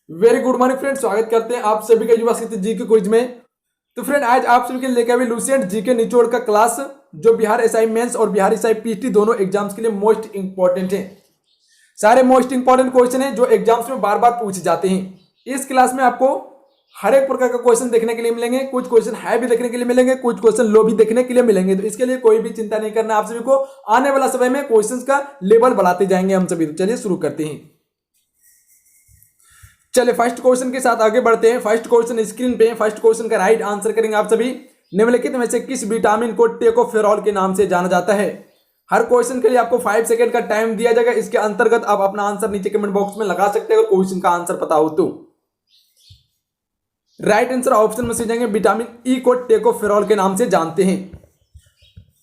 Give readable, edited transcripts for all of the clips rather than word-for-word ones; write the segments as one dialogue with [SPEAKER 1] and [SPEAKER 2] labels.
[SPEAKER 1] Very good morning friend, स्वागत करते हैं आप सभी का युवा साथी जी के क्विज में। तो फ्रेंड आज आप सभी के लिए लेकर आए लुसेंट जी के निचोड़ का क्लास, जो बिहार एसआई मेंस और बिहार एसआई पीटी दोनों एग्जाम्स के लिए मोस्ट इंपॉर्टेंट है। सारे मोस्ट इंपॉर्टेंट क्वेश्चन है जो एग्जाम्स में बार बार पूछे जाते हैं। इस क्लास में आपको हर एक प्रकार का क्वेश्चन देखने के लिए मिलेंगे, कुछ क्वेश्चन हाई भी देखने के लिए मिलेंगे, कुछ क्वेश्चन लो भी देखने के लिए मिलेंगे। तो इसके लिए कोई भी चिंता नहीं करना, आप सभी को आने वाला समय में क्वेश्चंस का लेवल बढ़ाते जाएंगे हम सभी। तो चलिए शुरू करते हैं। चलिए फर्स्ट क्वेश्चन के साथ आगे बढ़ते हैं। फर्स्ट क्वेश्चन स्क्रीन पे है। फर्स्ट क्वेश्चन का राइट आंसर करेंगे आप सभी। निम्नलिखित में से किस विटामिन को टेकोफेरॉल के नाम से जाना जाता है? हर क्वेश्चन के लिए आपको 5 सेकंड का टाइम दिया जाएगा। इसके अंतर्गत आप अपना आंसर नीचे कमेंट बॉक्स में लगा सकते हैं अगर क्वेश्चन का आंसर पता हो तो। राइट आंसर ऑप्शन में से जाएंगे विटामिन ई को टेकोफेरॉल के नाम से जानते हैं।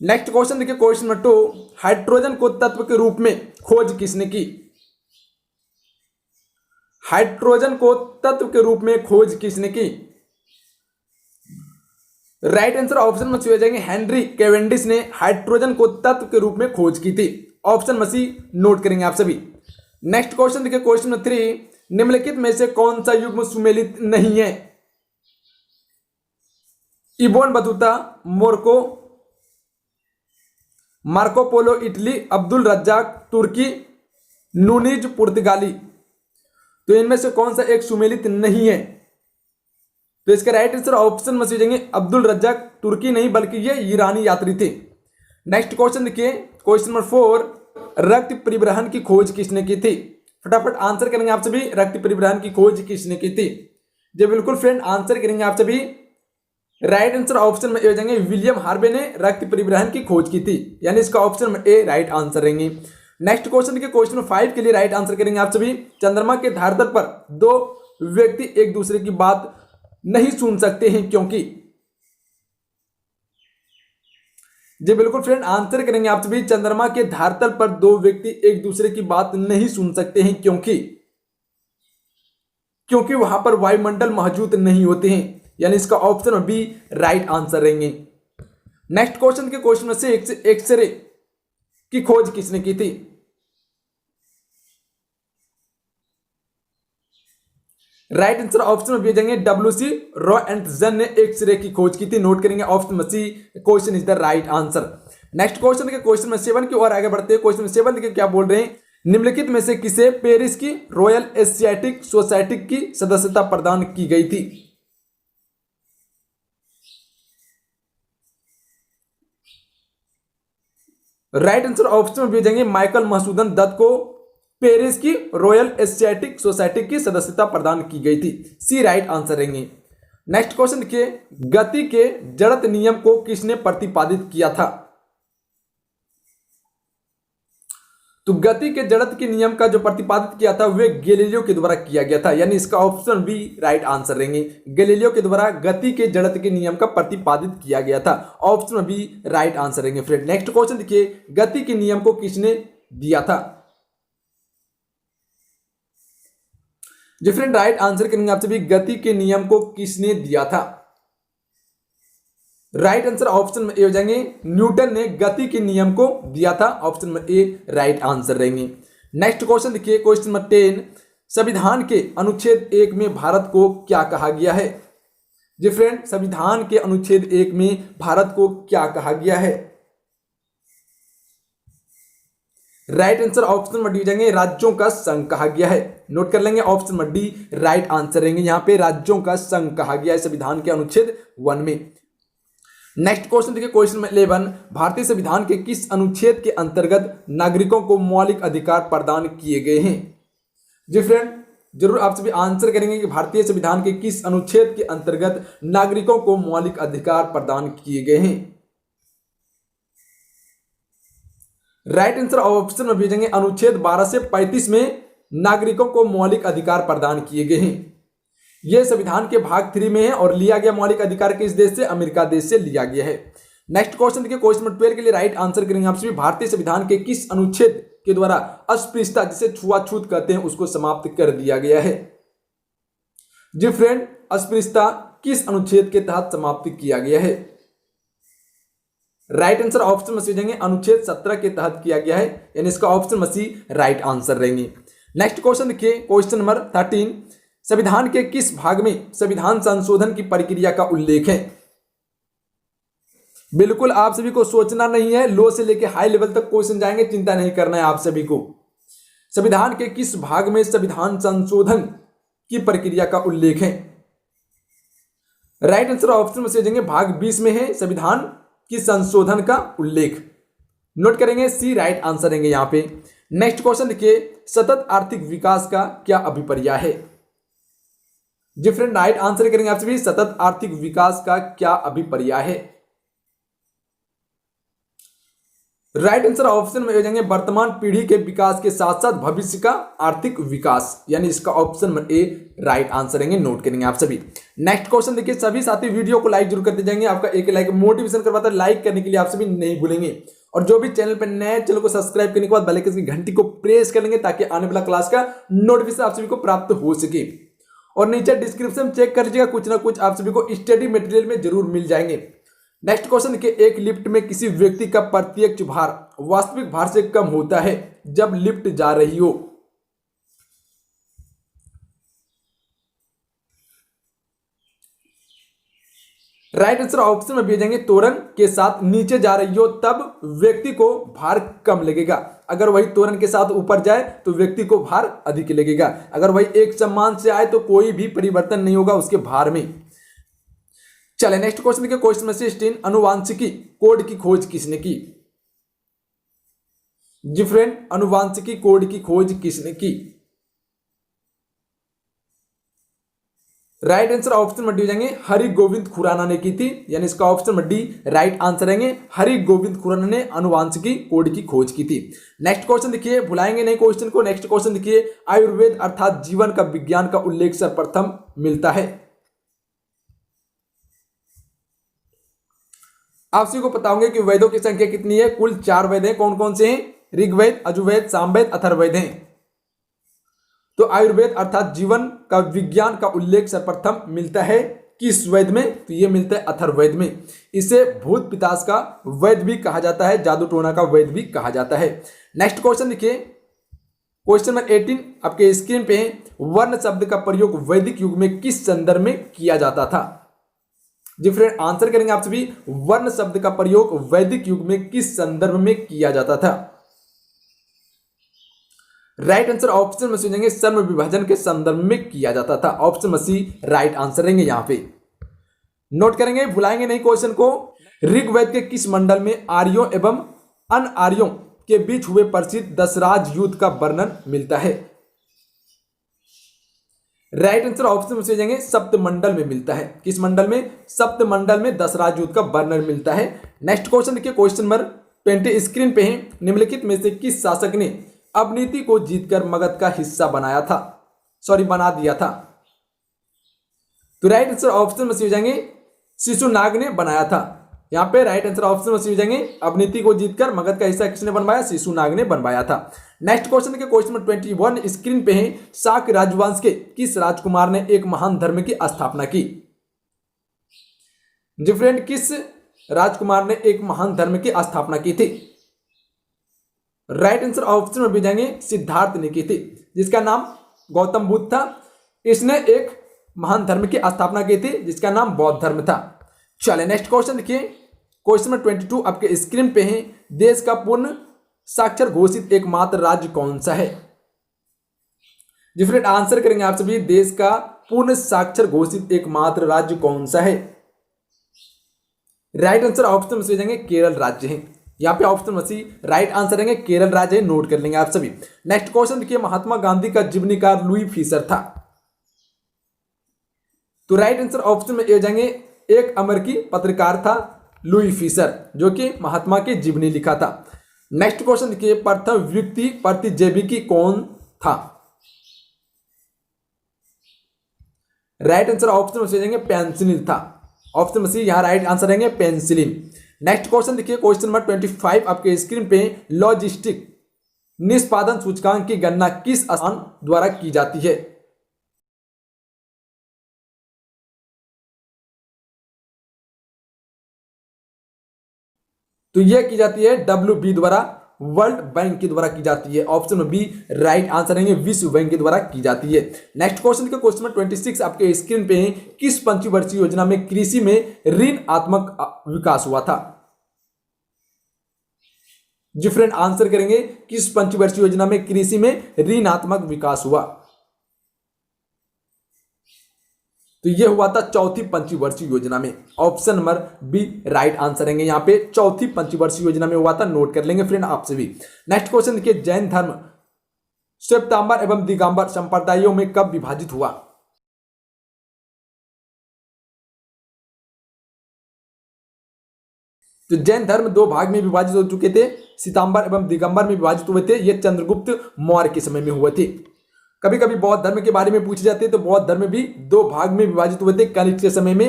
[SPEAKER 1] नेक्स्ट क्वेश्चन देखिए, क्वेश्चन नंबर 2, हाइड्रोजन को तत्व के रूप में खोज किसने की? हाइड्रोजन को तत्व के रूप में खोज किसने की? राइट आंसर ऑप्शन में हो जाएंगे हेनरी कैवेंडिश ने हाइड्रोजन को तत्व के रूप में खोज की थी। ऑप्शन में सी नोट करेंगे आप सभी। नेक्स्ट क्वेश्चन देखिए, क्वेश्चन नंबर 3, निम्नलिखित में से कौन सा युग्म सुमेलित नहीं है? Ibn Battuta Marco Polo Italy, Abdul Razzaq तुर्की, नूनीज पुर्तगाली। तो इनमें से कौन सा एक सुमेलित नहीं है? तो इसका राइट आंसर ऑप्शन में से जाएंगे अब्दुल रज्जाक तुर्की नहीं बल्कि ये ईरानी यात्री थे। नेक्स्ट क्वेश्चन देखिए, क्वेश्चन नंबर 4, रक्त परिवहन की खोज किसने की थी? फटाफट आंसर करेंगे आप सभी। रक्त परिवहन की खोज किसने की थी? जी बिल्कुल फ्रेंड, आंसर करेंगे आप सभी। राइट आंसर ऑप्शन में जाएंगे विलियम हार्वे ने रक्त परिवहन की खोज की थी, यानी इसका ऑप्शन में ए राइट आंसर रहेंगे। नेक्स्ट क्वेश्चन के क्वेश्चन 5 के लिए राइट आंसर करेंगे आप सभी। चंद्रमा के धरातल पर दो व्यक्ति एक दूसरे की बात नहीं सुन सकते हैं क्योंकि? जी बिल्कुल फ्रेंड, आंसर करेंगे आप सभी। चंद्रमा के धरातल पर दो व्यक्ति एक दूसरे की बात नहीं सुन सकते हैं क्योंकि वहां पर वायुमंडल मौजूद नहीं होते हैं, यानी इसका ऑप्शन बी राइट आंसर रहेंगे। नेक्स्ट क्वेश्चन के क्वेश्चन में से एक्सरे की खोज किसने की थी? राइट आंसर ऑप्शन में जाएंगे डब्ल्यूसी रॉएंटजन ने एक्सरे की खोज की थी। नोट करेंगे ऑप्शन में C, question is the right answer. Next question के क्वेश्चन में 7 की ओर आगे बढ़ते हैं। क्वेश्चन 7 देखिए क्या बोल रहे हैं, निम्नलिखित में से किसे पेरिस की रॉयल एशियाटिक सोसाइटी की सदस्यता प्रदान की गई थी? राइट आंसर ऑप्शन में भेजेंगे माइकल मधुसूदन दत्त को पेरिस की रॉयल एशियाटिक सोसाइटी की सदस्यता प्रदान की गई थी। सी राइट आंसर रहेंगे। नेक्स्ट क्वेश्चन देखिए, गति के जड़त्व नियम को किसने प्रतिपादित किया था? तो गति के जड़त्व के नियम का जो प्रतिपादित किया था वह गैलीलियो के द्वारा किया गया था, यानी इसका ऑप्शन बी राइट आंसर रहेंगे। गैलीलियो के द्वारा गति के जड़त्व के नियम का प्रतिपादित किया गया था। ऑप्शन बी राइट आंसर रहेंगे फ्रेंड। नेक्स्ट क्वेश्चन देखिए, गति के नियम को किसने दिया था? जी फ्रेंड, राइट आंसर करेंगे आप सभी। गति के नियम को किसने दिया था? राइट आंसर ऑप्शन में ए हो जाएंगे न्यूटन ने गति के नियम को दिया था। ऑप्शन में ए राइट आंसर रहेंगे। नेक्स्ट क्वेश्चन देखिए, क्वेश्चन नंबर 10, संविधान के अनुच्छेद 1 में भारत को क्या कहा गया है? जी फ्रेंड, संविधान के अनुच्छेद 1 में भारत को क्या कहा गया है? राइट आंसर ऑप्शन में डी जाएंगे राज्यों का संघ कहा गया है। नोट कर लेंगे, ऑप्शन में डी राइट आंसर रहेंगे। यहां पे राज्यों का संघ कहा गया है संविधान के अनुच्छेद 1 में। नेक्स्ट क्वेश्चन देखिए, क्वेश्चन नंबर 11, भारतीय संविधान के किस अनुच्छेद के अंतर्गत नागरिकों को मौलिक अधिकार प्रदान किए गए हैं? जी फ्रेंड, जरूर आप सभी आंसर करेंगे कि भारतीय संविधान के किस अनुच्छेद के अंतर्गत नागरिकों को मौलिक अधिकार प्रदान किए गए हैं? राइट आंसर ऑप्शन में भेजेंगे अनुच्छेद 12 से 35 में नागरिकों को मौलिक अधिकार प्रदान किए गए हैं। यह संविधान के भाग 3 में है और लिया गया मौलिक अधिकार किस देश से? अमेरिका देश से लिया गया है। नेक्स्ट क्वेश्चन देखिए, क्वेश्चन नंबर 12 के लिए राइट आंसर करेंगे आप सभी। भारतीय संविधान के किस अनुच्छेद के द्वारा अस्पृश्यता, जिसे छुआछूत कहते हैं, उसको समाप्त कर दिया गया है? जी फ्रेंड, अस्पृश्यता किस अनुच्छेद के तहत समाप्त किया गया है? राइट आंसर ऑप्शन में से जाएंगे अनुच्छेद 17 के तहत किया गया है, यानी इसका ऑप्शन में सी राइट आंसर रहेंगे। नेक्स्ट क्वेश्चन देखिए, क्वेश्चन नंबर 13, संविधान के किस भाग में संविधान संशोधन की प्रक्रिया का उल्लेख है? बिल्कुल आप सभी को सोचना नहीं है, लो से लेकर हाई लेवल तक क्वेश्चन जाएंगे, चिंता नहीं करना है आप सभी को। संविधान के किस भाग में संविधान संशोधन की प्रक्रिया का उल्लेख है? राइट आंसर ऑप्शन में से जाएंगे भाग 20 में है संविधान की संशोधन का उल्लेख। नोट करेंगे सी राइट आंसर रहेंगे यहां पे। नेक्स्ट क्वेश्चन देखिए, सतत आर्थिक विकास का क्या अभिप्राय है? जी फ्रेंड राइट आंसर करेंगे आप सभी, सतत आर्थिक विकास का क्या अभिप्राय है? राइट आंसर ऑप्शन में हो जाएंगे वर्तमान पीढ़ी के विकास के साथ साथ भविष्य का आर्थिक विकास, यानी इसका ऑप्शन में ए राइट आंसर रहेंगे। नोट करेंगे आप सभी। नेक्स्ट क्वेश्चन देखिए, सभी साथी वीडियो को लाइक जरूर करते जाएंगे, आपका एक लाइक मोटिवेशन करवाता है, लाइक करने के लिए आप सभी नहीं भूलेंगे। और जो भी चैनल पर नए, चैनल को सब्सक्राइब करने के बाद बेल आइकन की घंटी को प्रेस कर लेंगे ताकि आने वाला क्लास का नोटिफिकेशन आप सभी को प्राप्त हो सके। और नीचे डिस्क्रिप्शन चेक कर लीजिएगा, कुछ ना कुछ आप सभी को स्टडी मटेरियल में जरूर मिल जाएंगे। नेक्स्ट क्वेश्चन के एक लिफ्ट में किसी व्यक्ति का प्रत्यक्ष भार वास्तविक भार से कम होता है जब लिफ्ट जा रही हो? राइट आंसर ऑप्शन में भेजेंगे तोरण के साथ नीचे जा रही हो तब व्यक्ति को भार कम लगेगा। अगर वही तोरण के साथ ऊपर जाए तो व्यक्ति को भार अधिक लगेगा। अगर वही एक समान से आए तो कोई भी परिवर्तन नहीं होगा उसके भार में। चले नेक्स्ट क्वेश्चन देखिए, क्वेश्चन नंबर 16, अनुवांशिकी कोड की खोज किसने की? जी फ्रेंड, अनुवांशिकी कोड की खोज किसने की? राइट आंसर ऑप्शन में डी हो जाएंगे हरि गोविंद खुराना ने की थी, यानी इसका ऑप्शन में डी राइट आंसर रहेंगे। हरि गोविंद खुराना ने अनुवांशिकी कोड की खोज की थी। नेक्स्ट क्वेश्चन देखिए, भुलाएंगे नहीं क्वेश्चन को। नेक्स्ट क्वेश्चन देखिए, आयुर्वेद अर्थात जीवन का विज्ञान का उल्लेख सर्वप्रथम मिलता है। आप सभी को पता होंगे कि वेदों की संख्या कितनी है? कुल 4 वेद हैं। कौन कौन से हैं? ऋग्वेद, यजुर्वेद, सामवेद, अथर्ववेद हैं। तो आयुर्वेद अर्थात जीवन का विज्ञान का उल्लेख सर्वप्रथम मिलता है किस वेद में? तो ये मिलता है अथर्ववेद में। इसे भूत पिशाच का वेद भी कहा जाता है, जादू टोना का वेद भी कहा जाता है। नेक्स्ट क्वेश्चन देखिए, क्वेश्चन नंबर 18 आपके स्क्रीन पे है। वर्ण शब्द का प्रयोग वैदिक युग में किस संदर्भ में किया जाता था? जी फ्रेंड आंसर करेंगे आप सभी, वर्ण शब्द का प्रयोग वैदिक युग में किस संदर्भ में किया जाता था? राइट आंसर ऑप्शन में सुनेंगे सर्व विभाजन के संदर्भ में किया जाता था। ऑप्शन में सी राइट आंसर रहेंगे यहां पे। नोट करेंगे, भुलाएंगे नहीं क्वेश्चन को। ऋग्वेद के किस मंडल में आर्यों एवं अन आर्यों के बीच हुए प्रसिद्ध दशराज युद्ध का वर्णन मिलता है? राइट आंसर ऑप्शन में से जाएंगे सप्त मंडल में मिलता है। किस मंडल में? सप्त मंडल में दशराज युद्ध का वर्णन मिलता है। नेक्स्ट क्वेश्चन देखिए, क्वेश्चन नंबर 20 स्क्रीन पे है। निम्नलिखित में से किस शासक ने अवनीति को जीतकर मगध का हिस्सा बना दिया था? तो राइट आंसर ऑप्शन में से जाएंगे शिशुनाग ने बनाया था। यहां पे राइट आंसर ऑप्शन में से जाएंगे अवनीति को जीतकर मगध का हिस्सा किसने बनवाया? शिशुनाग ने बनवाया था। नेक्स्ट क्वेश्चन के क्वेश्चन नंबर 21 स्क्रीन पे है। शाक राजवंश के किस राजकुमार ने एक महान धर्म की स्थापना की? जी फ्रेंड, किस राजकुमार ने एक महान धर्म की स्थापना की थी? राइट आंसर ऑप्शन में भी जाएंगे सिद्धार्थ ने की थी, जिसका नाम गौतम बुद्ध था। इसने एक महान धर्म की स्थापना की थी जिसका नाम बौद्ध धर्म था। चले नेक्स्ट क्वेश्चन देखिए, क्वेश्चन नंबर 22 आपके स्क्रीन पे है। देश का पूर्ण साक्षर घोषित एकमात्र राज्य कौन सा है? डिफरेंट आंसर करेंगे आप सभी, देश का पूर्ण साक्षर घोषित एकमात्र राज्य कौन सा है? राइट आंसर ऑप्शन में से जाएंगे केरल राज्य है। यहां पे ऑप्शन में सी राइट आंसर रहेंगे केरल राज्य है। नोट कर लेंगे आप सभी। नेक्स्ट क्वेश्चन देखिए, महात्मा गांधी का जीवनीकार लुई फीसर था। तो राइट आंसर ऑप्शन में ए जाएंगे एक अमेरिकी पत्रकार था लुई फीसर, जो कि महात्मा की जीवनी लिखा था। नेक्स्ट क्वेश्चन देखिए, प्रथम व्यक्ति प्रतिजैविकी कौन था? राइट आंसर ऑप्शन में से जाएंगे पेंसिलिन था। ऑप्शन में सी यहां राइट आंसर रहेंगे पेंसिलिन। नेक्स्ट क्वेश्चन देखिए, क्वेश्चन नंबर 25 आपके स्क्रीन पे। लॉजिस्टिक निष्पादन सूचकांक की गणना किस स्थान द्वारा की जाती है? तो यह की जाती है WB द्वारा। वर्ल्ड बैंक के द्वारा की जाती है। ऑप्शन बी राइट आंसर रहेंगे, विश्व बैंक के द्वारा की जाती है। नेक्स्ट क्वेश्चन का क्वेश्चन नंबर 26 आपके स्क्रीन पे है। किस पंचवर्षीय योजना में कृषि में ऋणात्मक विकास हुआ था? जी फ्रेंड, आंसर करेंगे किस पंचवर्षीय योजना में कृषि में ऋणात्मक विकास हुआ? तो यह हुआ था चौथी पंचवर्षीय योजना में। Option number B right answer रहेंगे यहाँ पे, चौथी पंचवर्षीय योजना में हुआ था। नोट कर लेंगे फ्रेंड आपसे भी। नेक्स्ट क्वेश्चन देखिए, जैन धर्म श्वेतांबर एवं दिगंबर संप्रदायों में कब विभाजित हुआ? तो जैन धर्म दो भाग में विभाजित हो चुके थे, श्वेतांबर एवं दिगंबर में विभाजित हुए थे। ये चंद्रगुप्त मौर्य के समय में हुए थे। कभी कभी बौद्ध धर्म के बारे में पूछे जाते हैं, तो बौद्ध धर्म भी दो भाग में विभाजित हुए थे। कनिष्क के समय में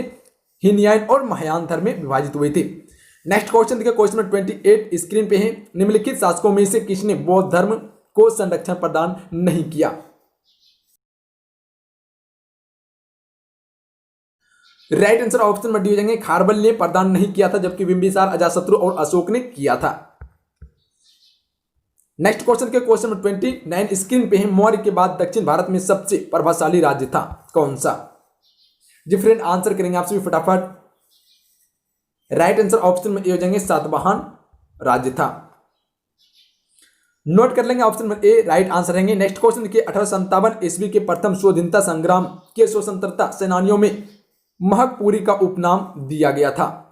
[SPEAKER 1] हीनयान और महायान धर्म में विभाजित हुए थे। नेक्स्ट क्वेश्चन देखिए, क्वेश्चन नंबर 28 स्क्रीन पे है। निम्नलिखित शासकों में से किसने बौद्ध धर्म को संरक्षण प्रदान नहीं किया? राइट आंसर ऑप्शन में डी हो जाएंगे, खारबल ने प्रदान नहीं किया था, जबकि बिंबिसार, अजातशत्रु और अशोक ने किया था। नेक्स्ट क्वेश्चन के क्वेश्चन नंबर 29 स्क्रीन पे है। मौर्य के बाद दक्षिण भारत में सबसे प्रभावशाली राज्य था कौन सा? जी फ्रेंड, आंसर करेंगे आपसे भी फटाफट। राइट आंसर ऑप्शन में ए हो जाएंगे, सातवाहन राज्य था। नोट कर लेंगे, option number A right answer रहेंगे। नेक्स्ट क्वेश्चन देखिए, 1857 ईस्वी के प्रथम स्वाधीनता संग्राम के स्वतंत्रता सेनानियों में महकपुरी का उपनाम दिया गया था।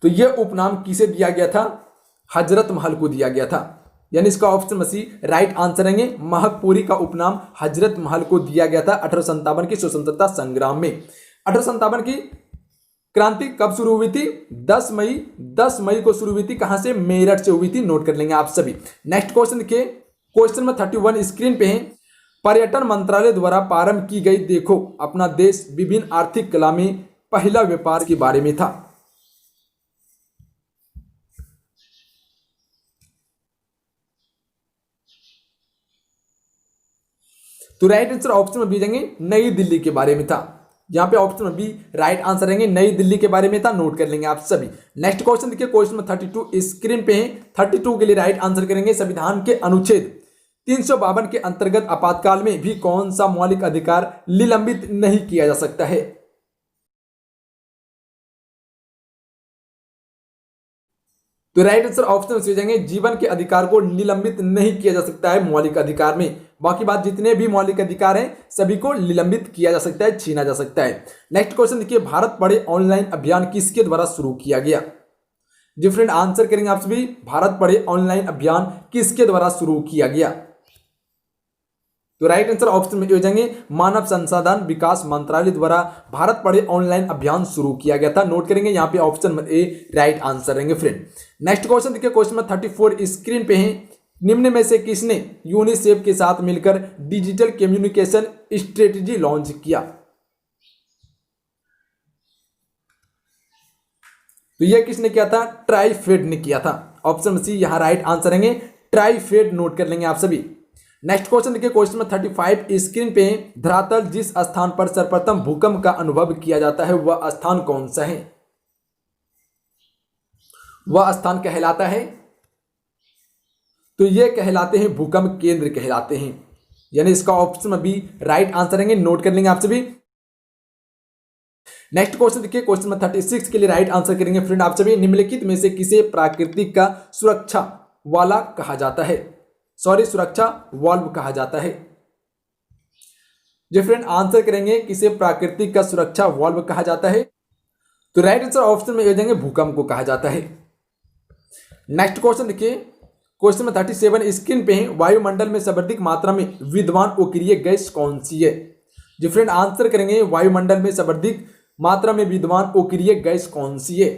[SPEAKER 1] तो यह उपनाम किसे दिया गया था? हजरत महल को दिया गया था। यानी इसका ऑप्शन सी राइट आंसर रहेंगे। महकपुरी का उपनाम हजरत महल को दिया गया था 1857 की स्वतंत्रता संग्राम में। 1857 की क्रांति कब शुरू हुई थी? 10 मई को शुरू हुई थी। कहां से? मेरठ से हुई थी। नोट कर लेंगे आप सभी। नेक्स्ट क्वेश्चन देखिए, क्वेश्चन नंबर 31 स्क्रीन पे है। पर्यटन मंत्रालय द्वारा प्रारंभ की गई देखो अपना देश विभिन्न आर्थिक कला में पहला व्यापार के बारे में था। तो राइट आंसर ऑप्शन में बी जाएंगे, नई दिल्ली के बारे में था। यहां पे ऑप्शन में बी राइट आंसर रहेंगे, नई दिल्ली के बारे में था। नोट कर लेंगे आप सभी। नेक्स्ट क्वेश्चन देखिए, क्वेश्चन में 32 स्क्रीन पे है। 32 के लिए राइट आंसर करेंगे, संविधान के अनुच्छेद 352 के अंतर्गत आपातकाल में भी कौन सा मौलिक अधिकार निलंबित नहीं किया जा सकता है? तो राइट आंसर ऑप्शन से हो जाएंगे, जीवन के अधिकार को निलंबित नहीं किया जा सकता है मौलिक अधिकार में। बाकी बात जितने भी मौलिक अधिकार हैं सभी को निलंबित किया जा सकता है, छीना जा सकता है। नेक्स्ट क्वेश्चन देखिए, भारत पढ़े ऑनलाइन अभियान किसके द्वारा शुरू किया गया? डिफरेंट आंसर करेंगे आप सभी। भारत पढ़े ऑनलाइन अभियान किसके द्वारा शुरू किया गया? तो राइट आंसर ऑप्शन में हो जाएंगे, मानव संसाधन विकास मंत्रालय द्वारा भारत पढ़े ऑनलाइन अभियान शुरू किया गया था। नोट करेंगे यहाँ पे ऑप्शन में ए राइट आंसर रहेंगे फ्रेंड। नेक्स्ट क्वेश्चन देखिए, क्वेश्चन में 34 स्क्रीन पे है। निम्न में से किसने यूनिसेफ के साथ मिलकर डिजिटल कम्युनिकेशन स्ट्रेटेजी लॉन्च किया? तो यह किसने किया था? ट्राइफेड ने किया था। ऑप्शन सी यहां राइट आंसर रहेंगे, ट्राइफेड। नोट कर लेंगे आप सभी। नेक्स्ट क्वेश्चन देखिए, क्वेश्चन में 35 स्क्रीन पे धरातल जिस स्थान पर सर्वप्रथम भूकंप का अनुभव किया जाता है वह स्थान कौन सा है? वह स्थान कहलाता है, तो ये कहलाते हैं भूकंप केंद्र कहलाते हैं। यानी इसका ऑप्शन में बी राइट आंसर रहेंगे। नोट कर लेंगे आप सभी। नेक्स्ट क्वेश्चन देखिए, क्वेश्चन में 36 के लिए राइट आंसर करेंगे फ्रेंड आप सभी। निम्नलिखित में से किसे प्राकृतिक का सुरक्षा वाला कहा जाता है? सुरक्षा वाल्व कहा जाता है। जो फ्रेंड आंसर करेंगे, किसे प्राकृतिक का सुरक्षा वाल्व कहा जाता है? तो राइट आंसर ऑप्शन में हो जाएंगे, भूकंप को कहा जाता है। नेक्स्ट क्वेश्चन देखिए, क्वेश्चन में 37 स्क्रीन पे है। वायुमंडल में सर्वाधिक मात्रा में विद्यमान अक्रिय गैस कौन सी है? जो फ्रेंड आंसर करेंगे, वायुमंडल में सर्वाधिक मात्रा में विद्यमान अक्रिय गैस कौन सी है?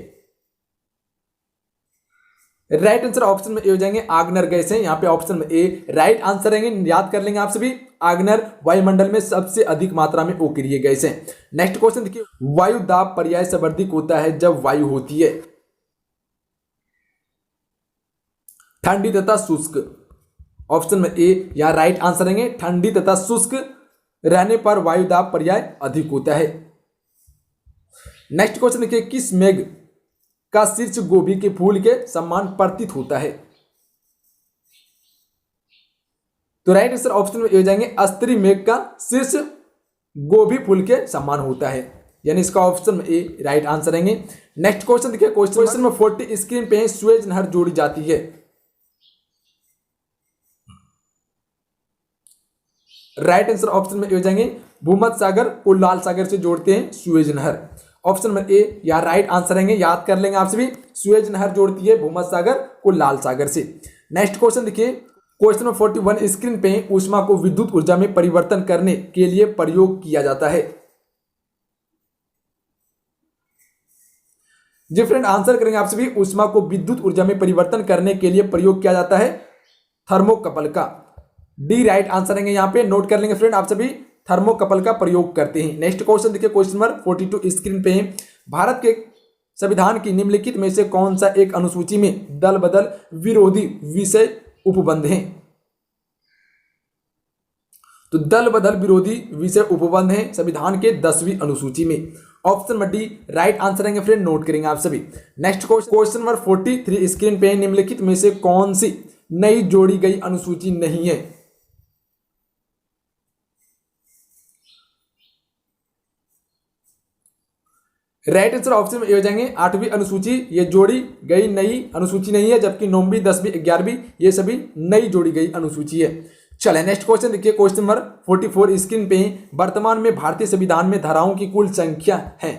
[SPEAKER 1] राइट आंसर ऑप्शन में ए हो जाएंगे, आग्नेय गैस है। यहाँ पे ऑप्शन में ए राइट आंसर रहेंगे। याद कर लेंगे आप सभी, आग्नेय वायुमंडल में सबसे अधिक मात्रा में अक्रिय गैस है। नेक्स्ट क्वेश्चन देखिए, वायु दाब पर्याय सर्वाधिक होता है जब वायु होती है ठंडी तथा शुष्क। ऑप्शन में ए यहाँ राइट आंसर रहेंगे, ठंडी तथा शुष्क रहने पर वायु दाब पर्याय अधिक होता है। नेक्स्ट क्वेश्चन देखिए, किस मेघ का शीर्ष गोभी के फूल के समान प्रतीत होता है? तो राइट आंसर ऑप्शन में हो जाएंगे अस्त्री मेघ का शीर्ष गोभी फूल के समान होता है, यानी इसका ऑप्शन में ए राइट आंसर रहेंगे। नेक्स्ट क्वेश्चन देखिए, क्वेश्चन में 40 स्क्रीन पे सुएज नहर जोड़ी जाती है। राइट आंसर ऑप्शन में हो जाएंगे भूमध्य सागर को लाल सागर से जोड़ते हैं सुएज नहर। ऑप्शन में ए या राइट आंसर रहेंगे, याद कर लेंगे आप सभी, सुएज नहर जोड़ती है भूमध्य सागर को लाल सागर से। नेक्स्ट क्वेश्चन देखिए, क्वेश्चन में 41 स्क्रीन पे ऊष्मा को विद्युत ऊर्जा में परिवर्तन करने के लिए प्रयोग किया जाता है। जी फ्रेंड, आंसर करेंगे आप सभी, ऊष्मा को विद्युत ऊर्जा में परिवर्तन करने के लिए प्रयोग किया जाता है थर्मोकपल का। डी राइट आंसर रहेंगे, यहां पे नोट कर लेंगे फ्रेंड, आप सभी थर्मोकपल का प्रयोग करते हैं। नेक्स्ट क्वेश्चन देखिए, क्वेश्चन नंबर 42 स्क्रीन पे भारत के संविधान की निम्नलिखित में से कौन सा एक अनुसूची में दल बदल विरोधी विषय उपबंध हैं? तो दल बदल विरोधी विषय उपबंध हैं संविधान के 10वीं अनुसूची में। Option number D right answer रहेंगे फ्रेंड, नोट करेंगे आप सभी। नेक्स्ट क्वेश्चन नंबर 43 स्क्रीन पे निम्नलिखित में से कौन सी नई जोड़ी गई अनुसूची नहीं है? राइट आंसर ऑप्शन में हो जाएंगे 8वीं अनुसूची, ये जोड़ी गई नई अनुसूची नहीं है, जबकि 9वीं 10वीं 11वीं ये सभी नई जोड़ी गई अनुसूची है। चले नेक्स्ट क्वेश्चन देखिए, क्वेश्चन नंबर 44 स्क्रीन पे वर्तमान में भारतीय संविधान में धाराओं की कुल संख्या है?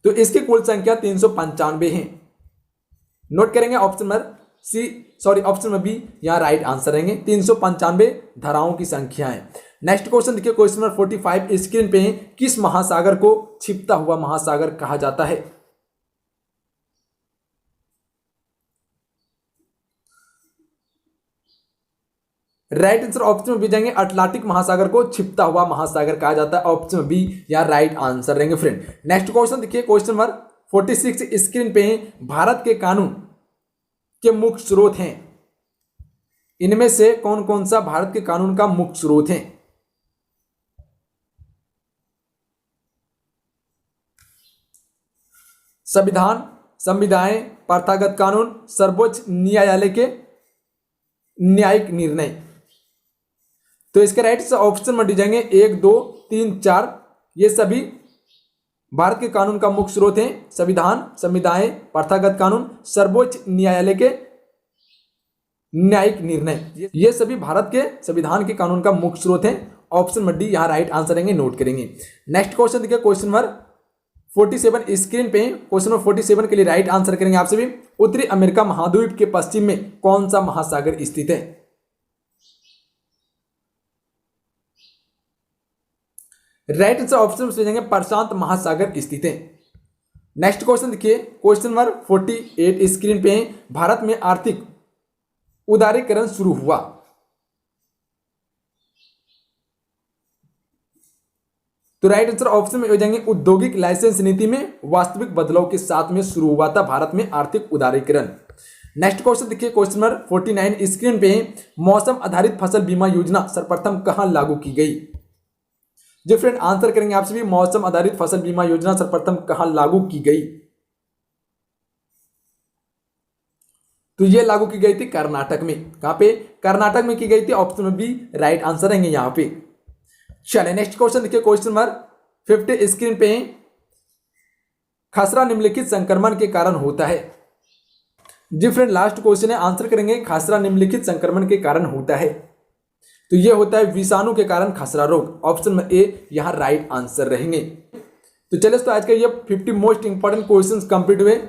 [SPEAKER 1] तो इसकी कुल संख्या 395 है। नोट करेंगे ऑप्शन नंबर ऑप्शन में बी यहां राइट आंसर रहेंगे, 395 धाराओं की संख्या है। नेक्स्ट क्वेश्चन देखिए, क्वेश्चन नंबर 45 स्क्रीन पे किस महासागर को छिपता हुआ महासागर कहा जाता है? राइट आंसर ऑप्शन में भी जाएंगे अटलांटिक महासागर को छिपता हुआ महासागर कहा जाता है। ऑप्शन बी या राइट आंसर रहेंगे फ्रेंड। नेक्स्ट क्वेश्चन देखिए, क्वेश्चन नंबर 46 स्क्रीन पे भारत के कानून के मुख्य स्रोत हैं। इनमें से कौन कौन सा भारत के कानून का मुख्य स्रोत है? संविधान, संविधाएं, प्रथागत कानून, सर्वोच्च न्यायालय के न्यायिक निर्णय। तो इसके राइट ऑप्शन में दी जाएंगे 1 2 3 4, ये सभी भारत के कानून का मुख्य स्रोत हैं। संविधान, संविधाएं, प्रथागत कानून, सर्वोच्च न्यायालय के न्यायिक निर्णय, ये सभी भारत के संविधान के कानून का मुख्य स्रोत हैं। ऑप्शन में डी यहां राइट आंसर रहेंगे, नोट करेंगे। नेक्स्ट क्वेश्चन देखिए, क्वेश्चन नंबर 47 स्क्रीन पे क्वेश्चन नंबर 47 के लिए राइट आंसर करेंगे आप सभी। उत्तरी अमेरिका महाद्वीप के पश्चिम में कौन सा महासागर स्थित है? राइट आंसर ऑप्शन में जाएंगे प्रशांत महासागर स्थित है। नेक्स्ट क्वेश्चन देखिए, क्वेश्चन नंबर 48 स्क्रीन पे भारत में आर्थिक उदारीकरण शुरू हुआ। तो राइट आंसर ऑप्शन में हो जाएंगे औद्योगिक लाइसेंस नीति में वास्तविक बदलाव के साथ में शुरू हुआ था भारत में आर्थिक उदारीकरण। नेक्स्ट क्वेश्चन देखिए, क्वेश्चन नंबर 49 स्क्रीन पे मौसम आधारित फसल बीमा योजना सर्वप्रथम कहां लागू की गई? जी फ्रेंड, आंसर करेंगे आप सभी, मौसम आधारित फसल बीमा योजना सर्वप्रथम कहां लागू की गई? तो ये लागू की गई थी कर्नाटक में। कहां पे? कर्नाटक में की गई थी। ऑप्शन में बी राइट आंसर रहेंगे यहां पे। चलिए नेक्स्ट क्वेश्चन देखिए, क्वेश्चन नंबर 50 स्क्रीन पे खसरा निम्नलिखित संक्रमण के कारण होता है। जी फ्रेंड, लास्ट क्वेश्चन है, आंसर करेंगे खसरा निम्नलिखित संक्रमण के कारण होता है। तो यह होता है विषाणु के कारण खसरा रोग। ऑप्शन में ए यहां राइट आंसर रहेंगे। तो चलिए तो आज का ये 50 मोस्ट इंपॉर्टेंट क्वेश्चंस कंप्लीट हुए।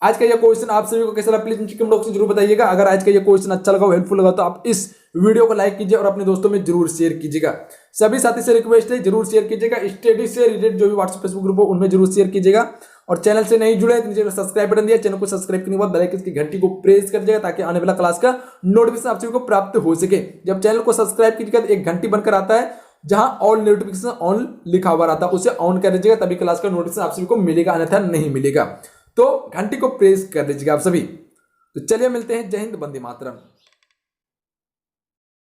[SPEAKER 1] आज का ये क्वेश्चन आप सभी को कैसा लगा प्लीज नीचे कमेंट बॉक्स में जरूर बताइएगा। अगर आज का ये क्वेश्चन अच्छा लगा, हेल्पफुल लगा, तो आप इस वीडियो को लाइक कीजिए और अपने दोस्तों में जरूर शेयर कीजिएगा। सभी साथी से रिक्वेस्ट है जरूर शेयर कीजिएगा। स्टडी से रिलेटेड जो भी व्हाट्सएप फेसबुक ग्रुप हो उनमें जरूर शेयर कीजिएगा। और चैनल से नहीं जुड़े तो नीचे सब्सक्राइब बटन दिया, चैनल को सब्सक्राइब करने के बाद बेल आइकन की घंटी को प्रेस कर दीजिएगा ताकि आने वाला क्लास का नोटिफिकेशन आप सभी को प्राप्त हो सके। जब चैनल को सब्सक्राइब कीजिएगा तो एक घंटी बनकर आता है जहां ऑल नोटिफिकेशन ऑन लिखा हुआ रहता है, उसे ऑन कर दीजिएगा, तभी क्लास का नोटिफिकेशन आप सभी को मिलेगा, अन्यथा नहीं मिलेगा। तो घंटी को प्रेस कर दीजिएगा आप सभी। तो चलिए मिलते हैं। जय हिंद, वंदे मातरम।